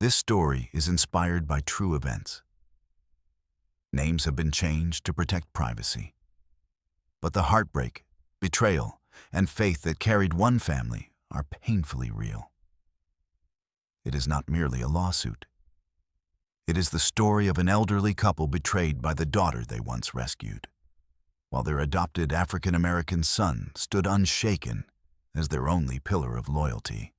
This story is inspired by true events. Names have been changed to protect privacy. But the heartbreak, betrayal, and faith that carried one family are painfully real. It is not merely a lawsuit. It is the story of an elderly couple betrayed by the daughter they once rescued, while their adopted African-American son stood unshaken as their only pillar of loyalty.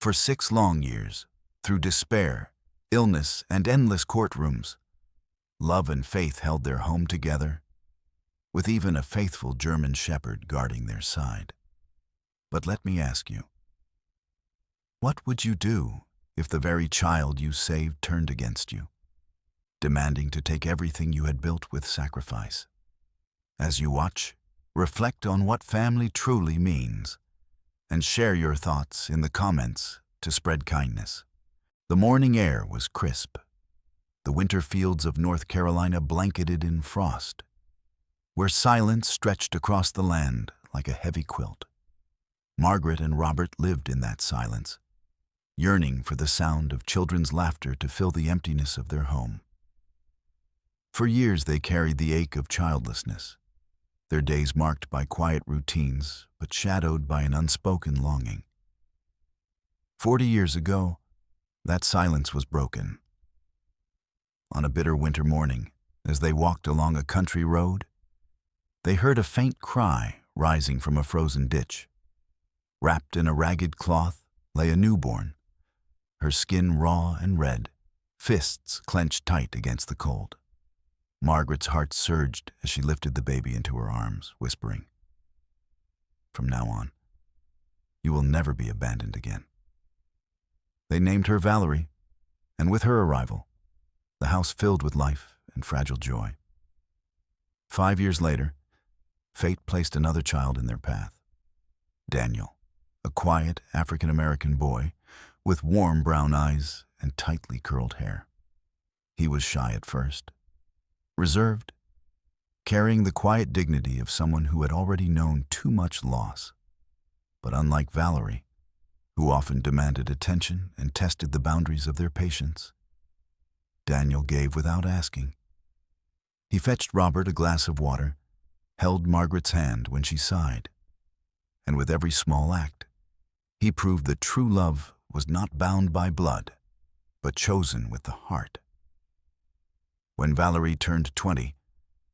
For 6 long years, through despair, illness, and endless courtrooms, love and faith held their home together, with even a faithful German shepherd guarding their side. But let me ask you, what would you do if the very child you saved turned against you, demanding to take everything you had built with sacrifice? As you watch, reflect on what family truly means, and share your thoughts in the comments to spread kindness. The morning air was crisp, the winter fields of North Carolina blanketed in frost, where silence stretched across the land like a heavy quilt. Margaret and Robert lived in that silence, yearning for the sound of children's laughter to fill the emptiness of their home. For years they carried the ache of childlessness, their days marked by quiet routines but shadowed by an unspoken longing. 40 years ago, that silence was broken. On a bitter winter morning, as they walked along a country road, they heard a faint cry rising from a frozen ditch. Wrapped in a ragged cloth lay a newborn, her skin raw and red, fists clenched tight against the cold. Margaret's heart surged as she lifted the baby into her arms, whispering, "From now on, you will never be abandoned again." They named her Valerie, and with her arrival, the house filled with life and fragile joy. 5 years later, fate placed another child in their path. Daniel, a quiet African-American boy with warm brown eyes and tightly curled hair. He was shy at first, reserved, carrying the quiet dignity of someone who had already known too much loss. But unlike Valerie, who often demanded attention and tested the boundaries of their patience, Daniel gave without asking. He fetched Robert a glass of water, held Margaret's hand when she sighed, and with every small act, he proved that true love was not bound by blood, but chosen with the heart. When Valerie turned 20,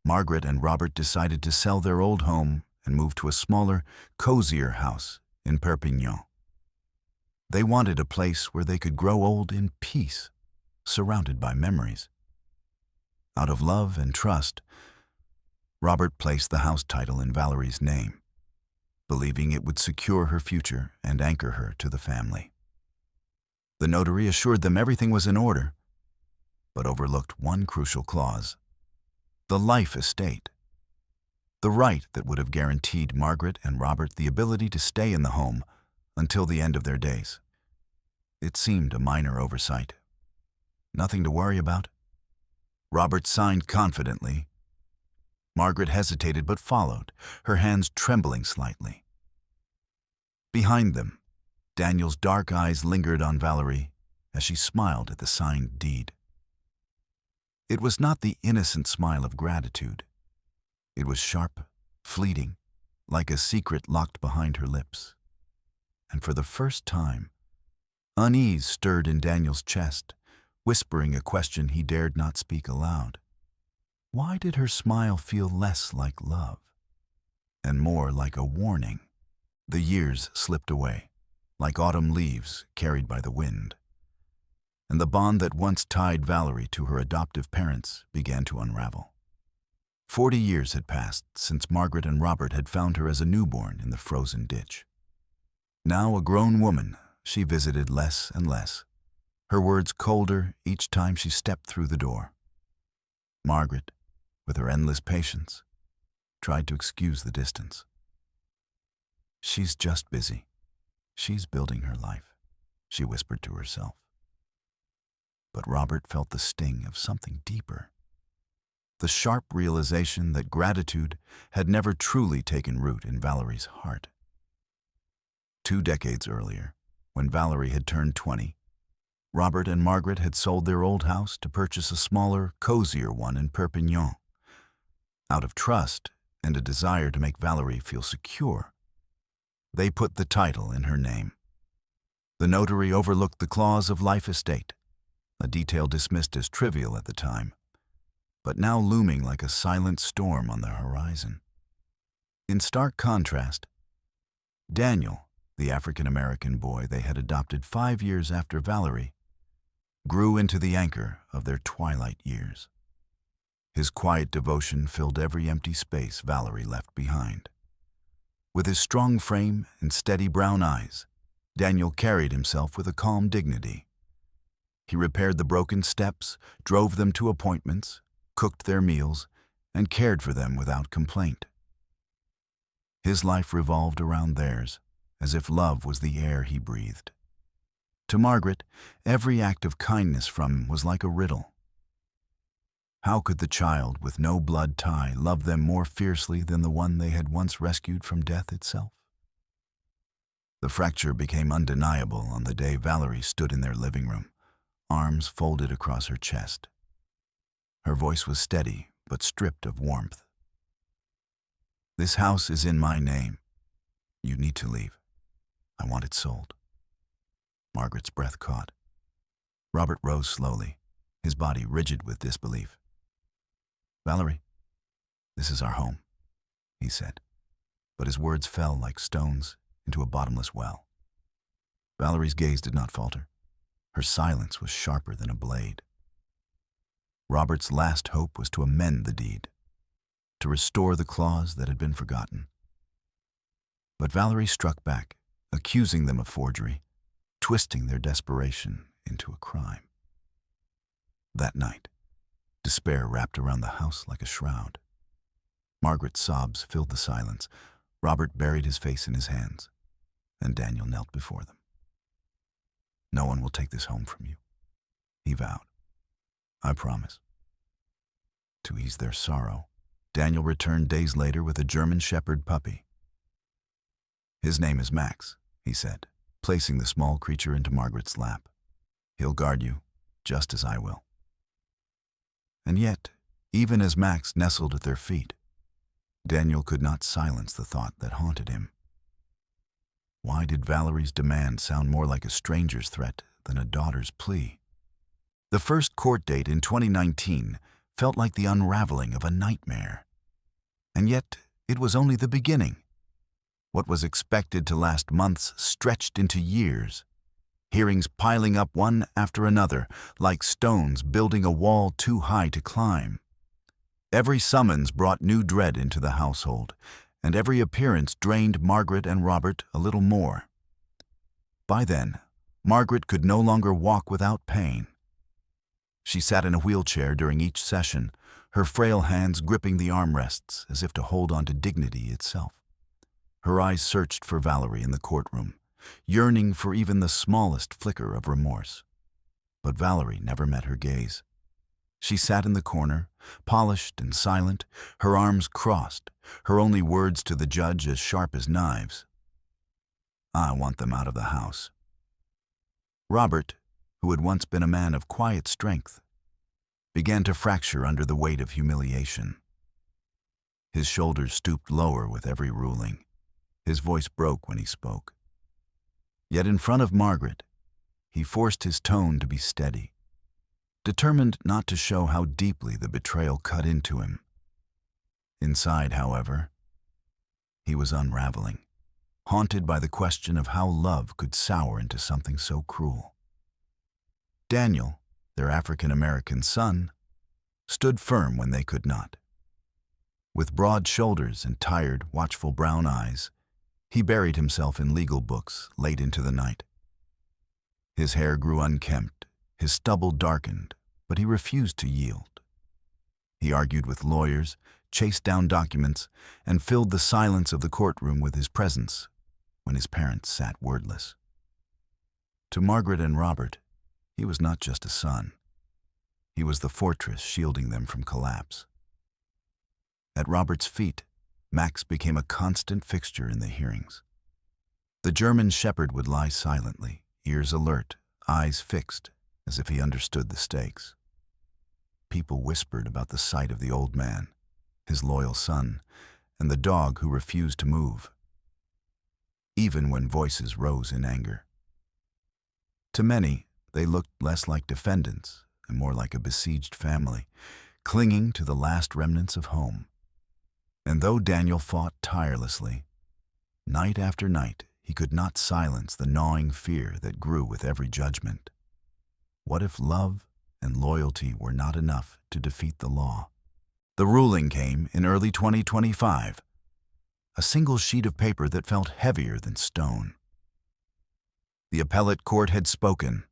Margaret and Robert decided to sell their old home and move to a smaller, cozier house in Perpignan. They wanted a place where they could grow old in peace, surrounded by memories. Out of love and trust, Robert placed the house title in Valerie's name, believing it would secure her future and anchor her to the family. The notary assured them everything was in order, but overlooked one crucial clause: the life estate, the right that would have guaranteed Margaret and Robert the ability to stay in the home until the end of their days. It seemed a minor oversight. Nothing to worry about. Robert signed confidently. Margaret hesitated but followed, her hands trembling slightly. Behind them, Daniel's dark eyes lingered on Valerie as she smiled at the signed deed. It was not the innocent smile of gratitude. It was sharp, fleeting, like a secret locked behind her lips. And for the first time, unease stirred in Daniel's chest, whispering a question he dared not speak aloud. Why did her smile feel less like love, and more like a warning? The years slipped away, like autumn leaves carried by the wind, and the bond that once tied Valerie to her adoptive parents began to unravel. 40 years had passed since Margaret and Robert had found her as a newborn in the frozen ditch. Now a grown woman, she visited less and less, her words colder each time she stepped through the door. Margaret, with her endless patience, tried to excuse the distance. "She's just busy. She's building her life," she whispered to herself. But Robert felt the sting of something deeper, the sharp realization that gratitude had never truly taken root in Valerie's heart. 2 decades earlier, when Valerie had turned 20, Robert and Margaret had sold their old house to purchase a smaller, cozier one in Perpignan. Out of trust and a desire to make Valerie feel secure, they put the title in her name. The notary overlooked the clause of life estate, a detail dismissed as trivial at the time, but now looming like a silent storm on the horizon. In stark contrast, Daniel, the African-American boy they had adopted 5 years after Valerie, grew into the anchor of their twilight years. His quiet devotion filled every empty space Valerie left behind. With his strong frame and steady brown eyes, Daniel carried himself with a calm dignity. He repaired the broken steps, drove them to appointments, cooked their meals, and cared for them without complaint. His life revolved around theirs, as if love was the air he breathed. To Margaret, every act of kindness from him was like a riddle. How could the child with no blood tie love them more fiercely than the one they had once rescued from death itself? The fracture became undeniable on the day Valerie stood in their living room, arms folded across her chest. Her voice was steady, but stripped of warmth. "This house is in my name. You need to leave. I want it sold." Margaret's breath caught. Robert rose slowly, his body rigid with disbelief. "Valerie, this is our home," he said, but his words fell like stones into a bottomless well. Valerie's gaze did not falter. Her silence was sharper than a blade. Robert's last hope was to amend the deed, to restore the clause that had been forgotten. But Valerie struck back, accusing them of forgery, twisting their desperation into a crime. That night, despair wrapped around the house like a shroud. Margaret's sobs filled the silence. Robert buried his face in his hands, and Daniel knelt before them. "No one will take this home from you," he vowed. "I promise." To ease their sorrow, Daniel returned days later with a German Shepherd puppy. "His name is Max," he said, placing the small creature into Margaret's lap. "He'll guard you, just as I will." And yet, even as Max nestled at their feet, Daniel could not silence the thought that haunted him. Why did Valerie's demand sound more like a stranger's threat than a daughter's plea? The first court date in 2019 felt like the unraveling of a nightmare. And yet, it was only the beginning. What was expected to last months stretched into years, hearings piling up one after another, like stones building a wall too high to climb. Every summons brought new dread into the household, and every appearance drained Margaret and Robert a little more. By then, Margaret could no longer walk without pain. She sat in a wheelchair during each session, her frail hands gripping the armrests as if to hold on to dignity itself. Her eyes searched for Valerie in the courtroom, yearning for even the smallest flicker of remorse. But Valerie never met her gaze. She sat in the corner, polished and silent, her arms crossed, her only words to the judge as sharp as knives. "I want them out of the house." Robert, who had once been a man of quiet strength, began to fracture under the weight of humiliation. His shoulders stooped lower with every ruling. His voice broke when he spoke. Yet in front of Margaret, he forced his tone to be steady, determined not to show how deeply the betrayal cut into him. Inside, however, he was unraveling, haunted by the question of how love could sour into something so cruel. Daniel, their African-American son, stood firm when they could not. With broad shoulders and tired, watchful brown eyes, he buried himself in legal books late into the night. His hair grew unkempt, his stubble darkened, but he refused to yield. He argued with lawyers, chased down documents, and filled the silence of the courtroom with his presence when his parents sat wordless. To Margaret and Robert, he was not just a son. He was the fortress shielding them from collapse. At Robert's feet, Max became a constant fixture in the hearings. The German Shepherd would lie silently, ears alert, eyes fixed, as if he understood the stakes. People whispered about the sight of the old man, his loyal son, and the dog who refused to move, even when voices rose in anger. To many, they looked less like defendants and more like a besieged family, clinging to the last remnants of home. And though Daniel fought tirelessly, night after night, he could not silence the gnawing fear that grew with every judgment. What if love and loyalty were not enough to defeat the law? The ruling came in early 2025, a single sheet of paper that felt heavier than stone. The appellate court had spoken.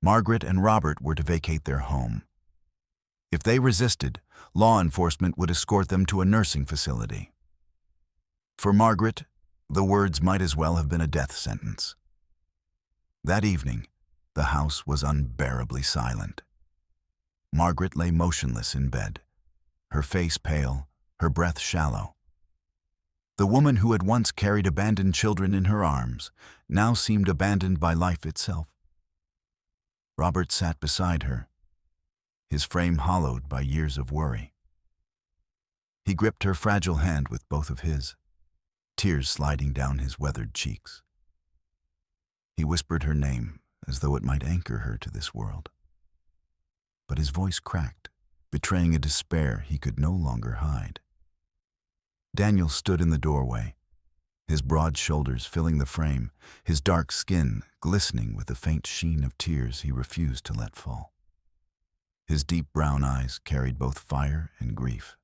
Margaret and Robert were to vacate their home. If they resisted, law enforcement would escort them to a nursing facility. For Margaret, the words might as well have been a death sentence. That evening, the house was unbearably silent. Margaret lay motionless in bed, her face pale, her breath shallow. The woman who had once carried abandoned children in her arms now seemed abandoned by life itself. Robert sat beside her, his frame hollowed by years of worry. He gripped her fragile hand with both of his, tears sliding down his weathered cheeks. He whispered her name as though it might anchor her to this world. But his voice cracked, betraying a despair he could no longer hide. Daniel stood in the doorway, his broad shoulders filling the frame, his dark skin glistening with the faint sheen of tears he refused to let fall. His deep brown eyes carried both fire and grief,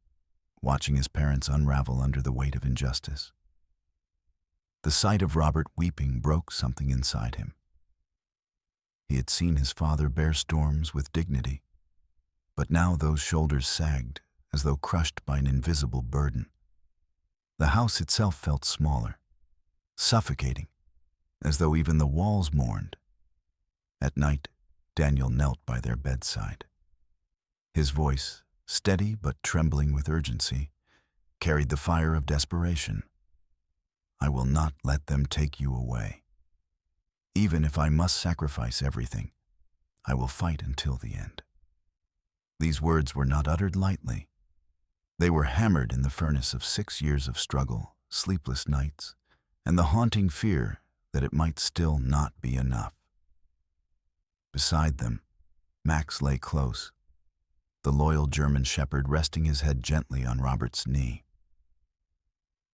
watching his parents unravel under the weight of injustice. The sight of Robert weeping broke something inside him. He had seen his father bear storms with dignity, but now those shoulders sagged as though crushed by an invisible burden. The house itself felt smaller, suffocating, as though even the walls mourned. At night, Daniel knelt by their bedside. His voice, steady but trembling with urgency, carried the fire of desperation. I will not let them take you away. Even if I must sacrifice everything, I will fight until the end. These words were not uttered lightly. They were hammered in the furnace of 6 years of struggle, sleepless nights, and the haunting fear that it might still not be enough. Beside them, Max lay close, the loyal German shepherd resting his head gently on Robert's knee.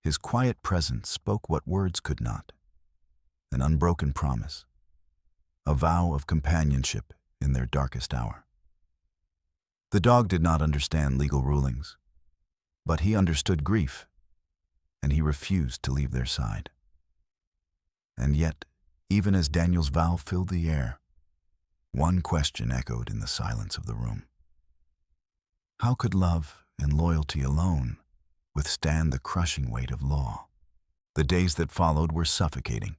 His quiet presence spoke what words could not, an unbroken promise, a vow of companionship in their darkest hour. The dog did not understand legal rulings, but he understood grief, and he refused to leave their side. And yet, even as Daniel's vow filled the air, one question echoed in the silence of the room. How could love and loyalty alone withstand the crushing weight of law? The days that followed were suffocating.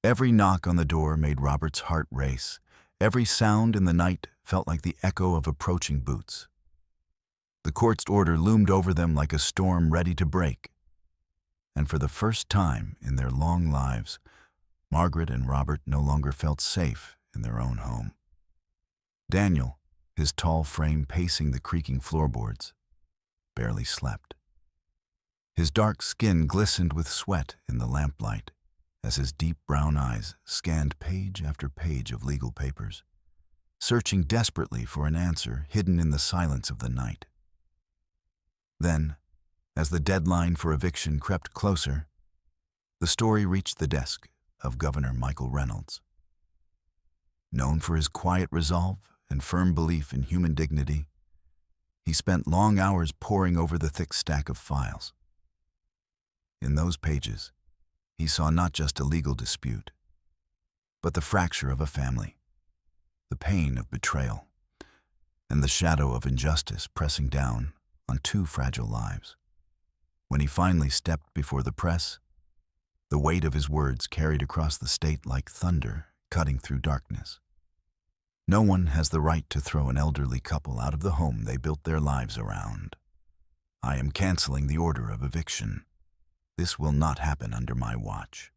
Every knock on the door made Robert's heart race. Every sound in the night felt like the echo of approaching boots. The court's order loomed over them like a storm ready to break. And for the first time in their long lives, Margaret and Robert no longer felt safe in their own home. Daniel, his tall frame pacing the creaking floorboards, barely slept. His dark skin glistened with sweat in the lamplight as his deep brown eyes scanned page after page of legal papers, searching desperately for an answer hidden in the silence of the night. Then, as the deadline for eviction crept closer, the story reached the desk of Governor Michael Reynolds. Known for his quiet resolve and firm belief in human dignity, he spent long hours poring over the thick stack of files. In those pages, he saw not just a legal dispute, but the fracture of a family, the pain of betrayal, and the shadow of injustice pressing down on 2 fragile lives. When he finally stepped before the press, the weight of his words carried across the state like thunder cutting through darkness. No one has the right to throw an elderly couple out of the home they built their lives around. I am canceling the order of eviction. This will not happen under my watch.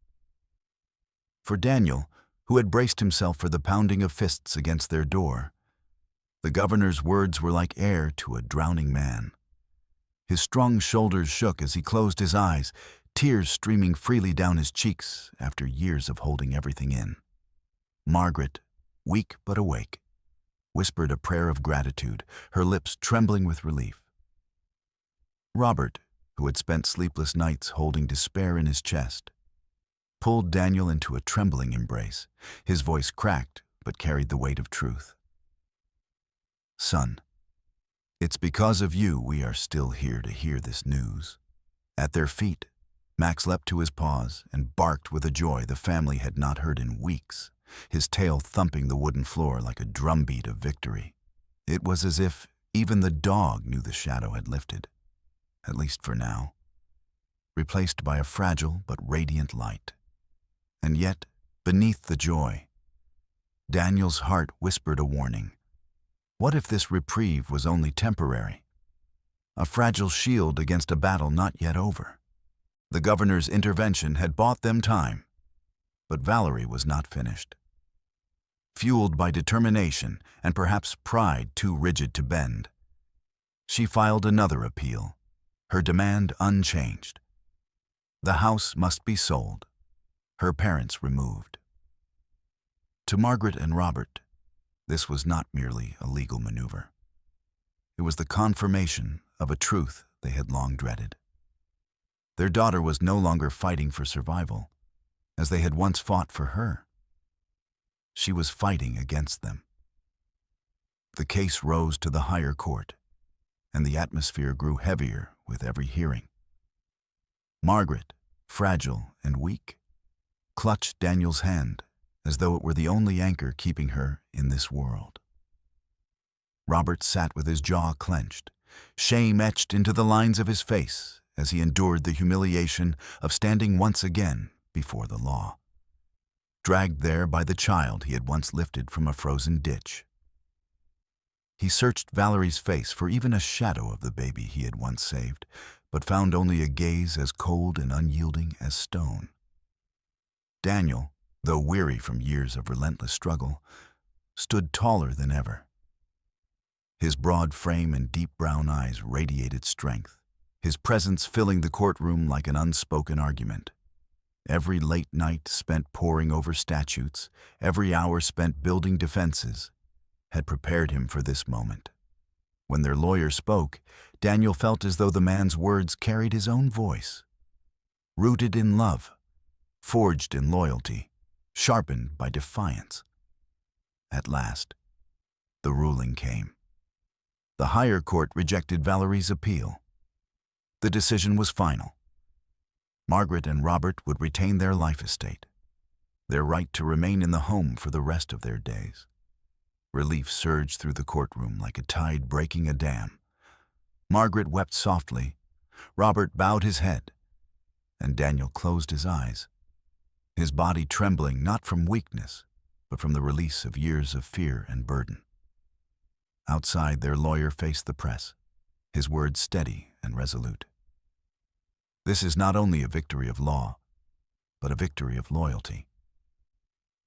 For Daniel, who had braced himself for the pounding of fists against their door. The governor's words were like air to a drowning man. His strong shoulders shook as he closed his eyes, tears streaming freely down his cheeks after years of holding everything in. Margaret, weak but awake, whispered a prayer of gratitude, her lips trembling with relief. Robert, who had spent sleepless nights holding despair in his chest, pulled Daniel into a trembling embrace. His voice cracked but carried the weight of truth. "Son, it's because of you we are still here to hear this news." At their feet, Max leapt to his paws and barked with a joy the family had not heard in weeks, his tail thumping the wooden floor like a drumbeat of victory. It was as if even the dog knew the shadow had lifted, at least for now, replaced by a fragile but radiant light. And yet, beneath the joy, Daniel's heart whispered a warning. What if this reprieve was only temporary? A fragile shield against a battle not yet over. The governor's intervention had bought them time, but Valerie was not finished. Fueled by determination and perhaps pride too rigid to bend, she filed another appeal, her demand unchanged. The house must be sold, her parents removed. To Margaret and Robert, this was not merely a legal maneuver. It was the confirmation of a truth they had long dreaded. Their daughter was no longer fighting for survival, as they had once fought for her. She was fighting against them. The case rose to the higher court, and the atmosphere grew heavier with every hearing. Margaret, fragile and weak, clutched Daniel's hand as though it were the only anchor keeping her in this world. Robert sat with his jaw clenched, shame etched into the lines of his face as he endured the humiliation of standing once again before the law, dragged there by the child he had once lifted from a frozen ditch. He searched Valerie's face for even a shadow of the baby he had once saved, but found only a gaze as cold and unyielding as stone. Daniel, though weary from years of relentless struggle, stood taller than ever. His broad frame and deep brown eyes radiated strength, his presence filling the courtroom like an unspoken argument. Every late night spent poring over statutes, every hour spent building defenses, had prepared him for this moment. When their lawyer spoke, Daniel felt as though the man's words carried his own voice. Rooted in love, forged in loyalty, sharpened by defiance. At last, the ruling came. The higher court rejected Valerie's appeal. The decision was final. Margaret and Robert would retain their life estate, their right to remain in the home for the rest of their days. Relief surged through the courtroom like a tide breaking a dam. Margaret wept softly, Robert bowed his head, and Daniel closed his eyes, his body trembling not from weakness, but from the release of years of fear and burden. Outside, their lawyer faced the press, his words steady and resolute. This is not only a victory of law, but a victory of loyalty.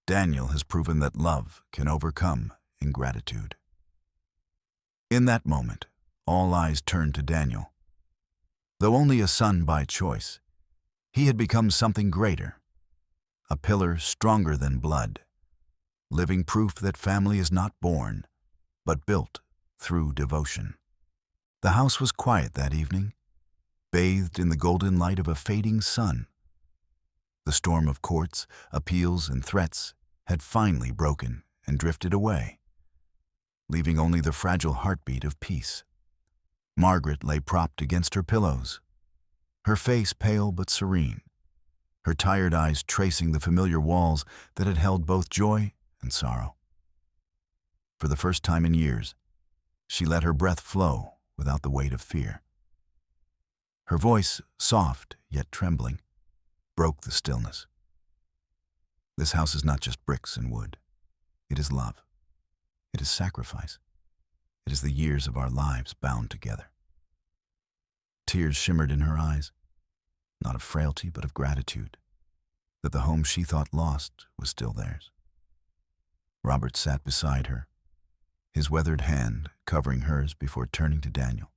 Daniel has proven that love can overcome ingratitude. In that moment, all eyes turned to Daniel. Though only a son by choice, he had become something greater, a pillar stronger than blood, living proof that family is not born, but built through devotion. The house was quiet that evening, bathed in the golden light of a fading sun. The storm of courts, appeals, and threats had finally broken and drifted away, leaving only the fragile heartbeat of peace. Margaret lay propped against her pillows, her face pale but serene, her tired eyes tracing the familiar walls that had held both joy and sorrow. For the first time in years, she let her breath flow without the weight of fear. Her voice, soft yet trembling, broke the stillness. This house is not just bricks and wood. It is love. It is sacrifice. It is the years of our lives bound together. Tears shimmered in her eyes, not of frailty but of gratitude, that the home she thought lost was still theirs. Robert sat beside her, his weathered hand covering hers before turning to Daniel.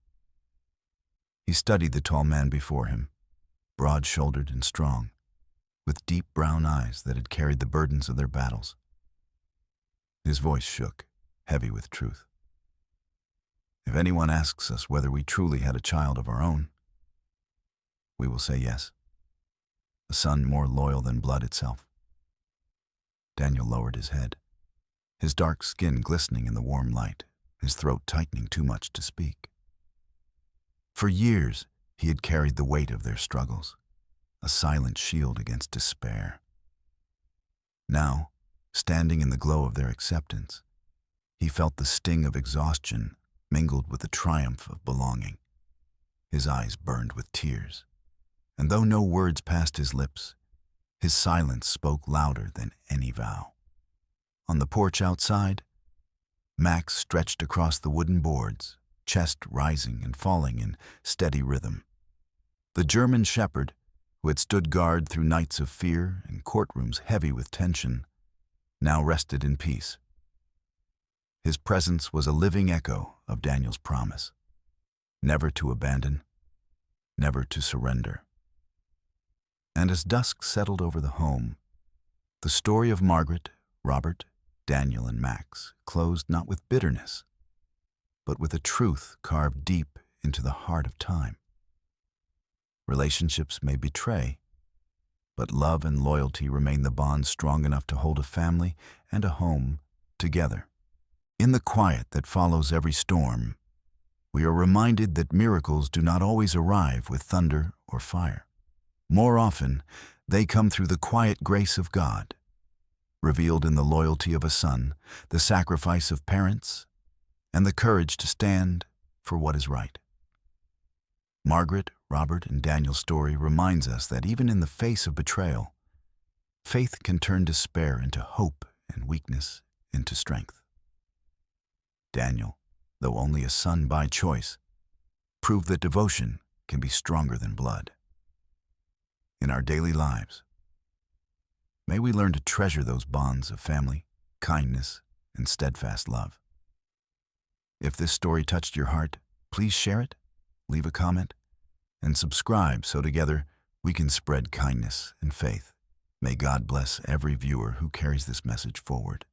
He studied the tall man before him, broad-shouldered and strong, with deep brown eyes that had carried the burdens of their battles. His voice shook, heavy with truth. If anyone asks us whether we truly had a child of our own, we will say yes. A son more loyal than blood itself. Daniel lowered his head, his dark skin glistening in the warm light, his throat tightening too much to speak. For years, he had carried the weight of their struggles, a silent shield against despair. Now, standing in the glow of their acceptance, he felt the sting of exhaustion mingled with the triumph of belonging. His eyes burned with tears, and though no words passed his lips, his silence spoke louder than any vow. On the porch outside, Max stretched across the wooden boards, chest rising and falling in steady rhythm. The German shepherd, who had stood guard through nights of fear and courtrooms heavy with tension, now rested in peace. His presence was a living echo of Daniel's promise, never to abandon, never to surrender. And as dusk settled over the home, the story of Margaret, Robert, Daniel, and Max closed not with bitterness, but with a truth carved deep into the heart of time. Relationships may betray, but love and loyalty remain the bonds strong enough to hold a family and a home together. In the quiet that follows every storm, we are reminded that miracles do not always arrive with thunder or fire. More often, they come through the quiet grace of God, revealed in the loyalty of a son, the sacrifice of parents, and the courage to stand for what is right. Margaret, Robert, and Daniel's story reminds us that even in the face of betrayal, faith can turn despair into hope and weakness into strength. Daniel, though only a son by choice, proved that devotion can be stronger than blood. In our daily lives, may we learn to treasure those bonds of family, kindness, and steadfast love. If this story touched your heart, please share it, leave a comment, and subscribe so together we can spread kindness and faith. May God bless every viewer who carries this message forward.